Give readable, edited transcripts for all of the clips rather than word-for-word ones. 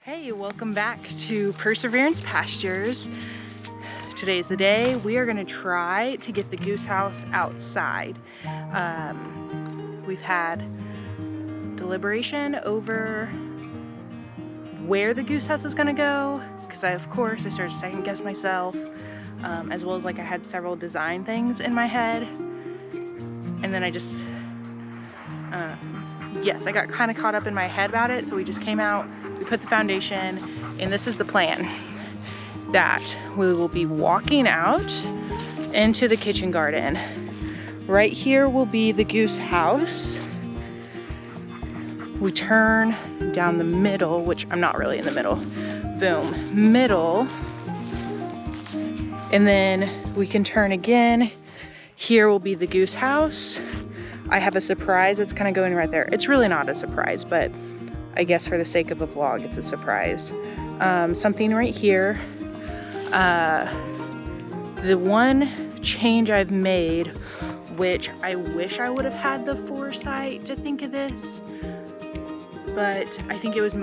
Hey, welcome back to Perseverance Pastures. Today's the day. We are going to try to get the goose house outside. We've had deliberation over where the goose house is going to go, because I started to second guess myself, as well as I had several design things in my head, and then I got kind of caught up in my head about it. So we just came out, we put the foundation, and this is the plan. That we will be walking out into the kitchen garden. Right here will be the goose house. We turn down the middle, which I'm not really in the middle. Boom, middle. And then we can turn again. Here will be the goose house. I have a surprise that's kind of going right there. It's really not a surprise, but I guess for the sake of a vlog, it's a surprise. Something right here. The one change I've made, which I wish I would have had the foresight to think of this, but I think it was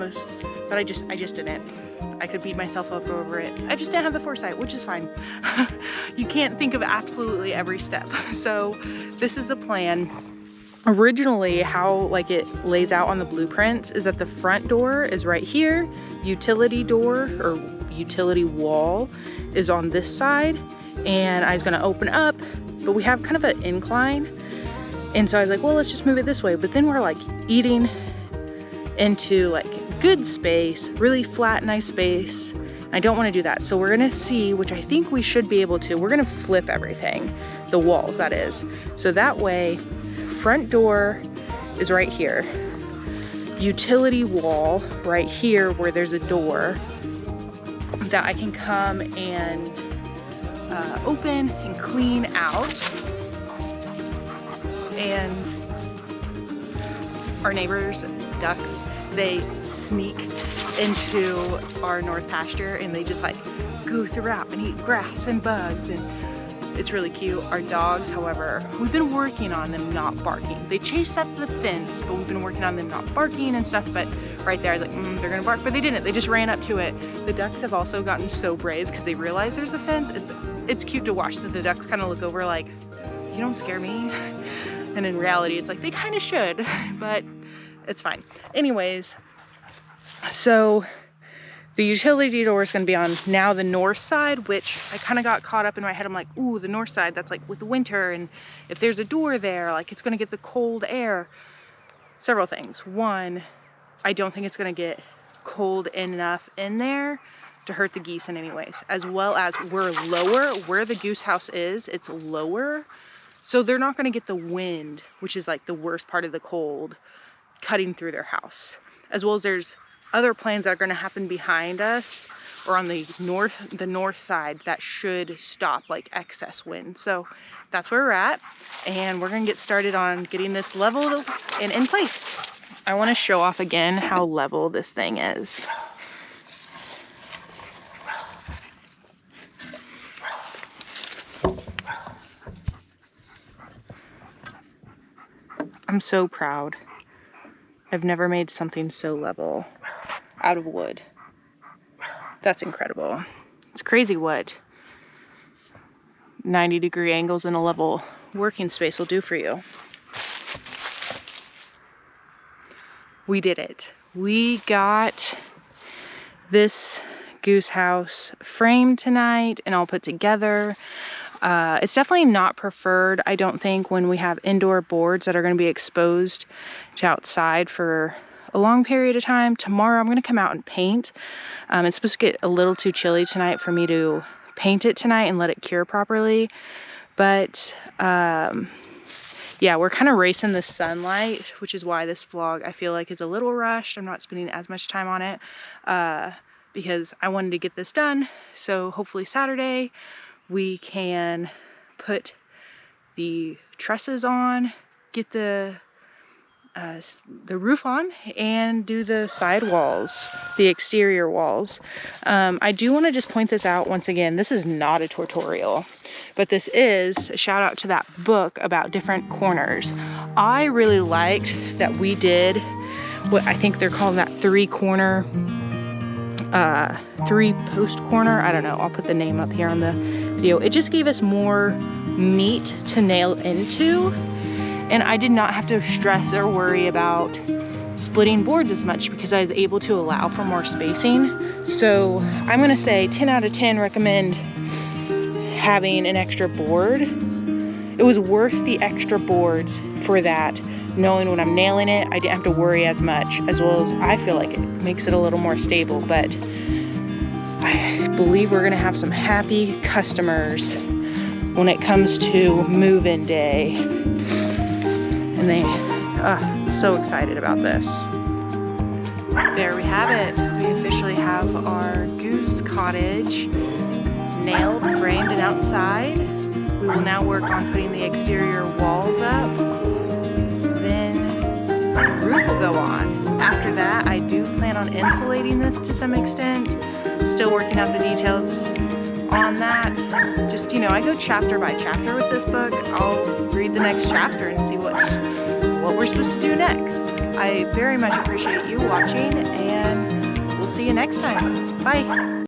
but I just didn't. I could beat myself up over it. I just didn't have the foresight, which is fine. You can't think of absolutely every step. So this is the plan. Originally, how it lays out on the blueprints is that the front door is right here, utility door or utility wall is on this side, and I was gonna open up, but we have kind of an incline, and so I was like, well, let's just move it this way. But then we're eating into good space, really flat, nice space. I don't want to do that, so we're gonna see, which I think we should be able to. We're gonna flip everything, the walls, that is, so that way front door is right here, utility wall right here where there's a door that I can come and open and clean out. And our neighbors, ducks, they sneak into our north pasture and they just go throughout and eat grass and bugs, and it's really cute. Our dogs, however, we've been working on them not barking. They chased up the fence, but we've been working on them not barking and stuff. But right there, I was like, they're gonna bark, but they didn't. They just ran up to it. The ducks have also gotten so brave because they realize there's a fence. It's cute to watch that the ducks kind of look over like, you don't scare me. And in reality, it's they kind of should, but it's fine. Anyways, so the utility door is going to be on now the north side, which I kind of got caught up in my head. I'm like, ooh, the north side, that's with the winter, and if there's a door there, it's going to get the cold air. Several things. One, I don't think it's going to get cold enough in there to hurt the geese in any ways, as well as we're lower where the goose house is. It's lower, so they're not going to get the wind, which is the worst part of the cold, cutting through their house. As well as there's other plans that are going to happen behind us or on the north side that should stop excess wind. So that's where we're at, and we're going to get started on getting this leveled and in place. I want to show off again how level this thing is. I'm so proud. I've never made something so level out of wood. That's incredible. It's crazy what 90-degree angles in a level working space will do for you. We did it. We got this goose house framed tonight and all put together. It's definitely not preferred, I don't think, when we have indoor boards that are going to be exposed to outside for a long period of time. Tomorrow I'm going to come out and paint. It's supposed to get a little too chilly tonight for me to paint it tonight and let it cure properly. But yeah, we're kind of racing the sunlight, which is why this vlog I feel is a little rushed. I'm not spending as much time on it because I wanted to get this done. So hopefully Saturday we can put the trusses on, get the roof on, and do the side walls, the exterior walls. I do want to just point this out once again. This is not a tutorial, but this is a shout out to that book about different corners. I really liked that we did what I think they're calling that 3-corner 3-post corner. I don't know, I'll put the name up here on the video. It just gave us more meat to nail into, and I did not have to stress or worry about splitting boards as much because I was able to allow for more spacing. So I'm gonna say 10 out of 10 recommend having an extra board. It was worth the extra boards for that, knowing when I'm nailing it, I didn't have to worry as much, as well as I feel like it makes it a little more stable. But I believe we're gonna have some happy customers when it comes to move-in day. And they, so excited about this. There we have it. We officially have our Goose Cottage nailed, framed, and outside. We will now work on putting the exterior walls up. Then the roof will go on. After that, I do plan on insulating this to some extent. Still working out the details on that. Just, you know, I go chapter by chapter with this book. I'll read the next chapter and see what we're supposed to do next. I very much appreciate you watching, and we'll see you next time. Bye.